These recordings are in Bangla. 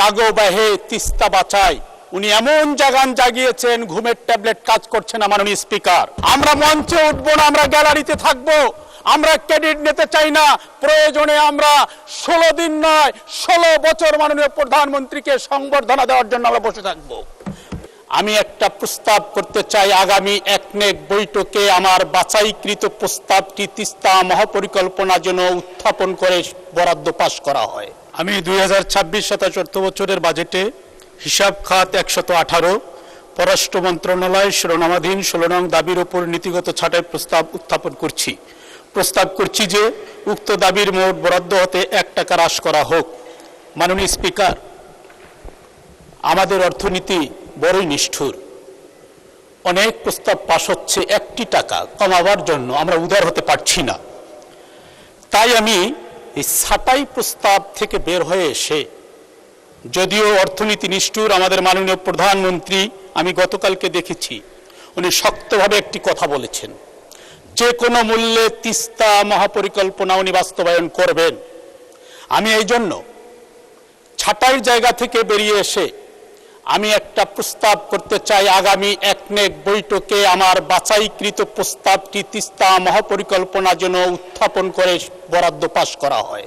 জাগো বাহে তিস্তা বাঁচাই, উনি এমন জাগান জাগিয়েছেন ঘুমের ট্যাবলেট কাজ করছে না। মাননীয় স্পিকার, আমরা মঞ্চে উঠবো না, আমরা গ্যালারিতে থাকবো। আমরা ক্রেডিট নিতে চাই না। প্রয়োজনে আমরা 16 দিন নয় 16 বছর মাননীয় প্রধানমন্ত্রীকে সংবর্ধনা দেওয়ার জন্য আমরা বসে থাকবো। আমি একটা প্রস্তাব করতে চাই, আগামী একনেক বৈঠকে আমার বাছাইকৃত প্রস্তাবটি তিস্তা মহাপরিকল্পনা যেন উত্থাপন করে বরাদ্দ পাশ করা হয়। আমি 2026-27 বছরের বাজেটে হিসাব খাত 118, পররাষ্ট্র মন্ত্রণালয় শিরোনামাধীন 16 নং দাবির উপর নীতিগত ছাঁটাই প্রস্তাব উত্থাপন করছি। প্রস্তাব করছি যে উক্ত দাবির মোট বরাদ্দ হতে 1 টাকা হ্রাস করা হোক। মাননীয় স্পিকার, আমাদের অর্থনীতি বড়ই নিষ্ঠুর। অনেক প্রস্তাব পাশ হচ্ছে 1 টাকা কমাবার জন্য, আমরা উদার হতে পারছি না। তাই আমি এই ছাঁটাই প্রস্তাব থেকে বের হয়ে এসে, যদিও অর্থনীতি নিষ্ঠুর, আমাদের মাননীয় প্রধানমন্ত্রী, আমি গতকালকে দেখেছি উনি শক্তভাবে একটি কথা বলেছেন, যে কোনো মূল্যে তিস্তা মহাপরিকল্পনা উনি বাস্তবায়ন করবেন। আমি এই জন্য ছাঁটাইয়ের জায়গা থেকে বেরিয়ে এসে আমি একটা প্রস্তাব করতে চাই, আগামী একনেক বৈঠকে আমার বাছাইকৃত প্রস্তাবটি তিস্তা মহাপরিকল্পনা যেন উত্থাপন করে বরাদ্দ পাশ করা হয়।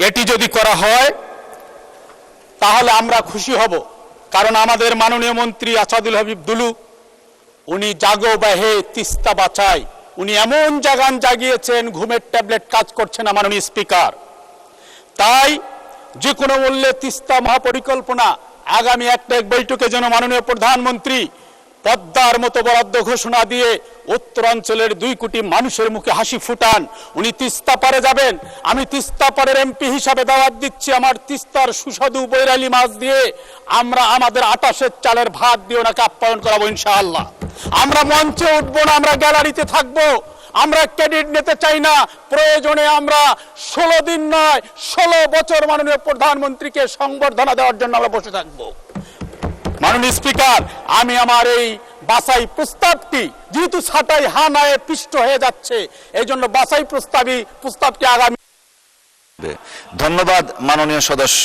এটি যদি করা হয় তাহলে আমরা খুশি হব, কারণ আমাদের মাননীয় মন্ত্রী আসাদুল হাবিব দুলু, উনি জাগো বাহে তিস্তা বাঁচাই, উনি এমন জাগান জাগিয়েছেন ঘুমের ট্যাবলেট কাজ করছে না। মাননীয় স্পিকার, তাই যে কোনো মূল্যে তিস্তা মহাপরিকল্পনা আগামী একনেক বৈঠকে যেন মাননীয় প্রধানমন্ত্রী পদ্মার মতো বরাদ্দ ঘোষণা দিয়ে উত্তরাঞ্চলের 2 কোটি মানুষের মুখে হাসি ফুটান। উনি তিস্তা পারে যাবেন, আমি তিস্তা পারের এমপি হিসাবে দাওয়াত দিচ্ছি, আমার তিস্তার সুস্বাদু বৈরালি মাছ দিয়ে আমরা আমাদের 28 চালের ভাত দিয়ে ওনাকে আপ্যায়ন করাবো ইনশাআল্লাহ। আমরা মঞ্চে উঠবো না, আমরা গ্যালারিতে থাকবো। আমরা ক্রেডিট নিতে চাই না। প্রয়োজনে আমরা 16 দিন নয় 16 বছর মাননীয় প্রধানমন্ত্রীকে সংবর্ধনা দেওয়ার জন্য আমরা বসে থাকবো। মাননীয় স্পিকার, আমি আমার এই বাছাই প্রস্তাবটি, যেহেতু ছাঁটাই হানায় পিষ্ট হয়ে যাচ্ছে, এই জন্য বাছাই প্রস্তাবটি আগামী। ধন্যবাদ মাননীয় সদস্য।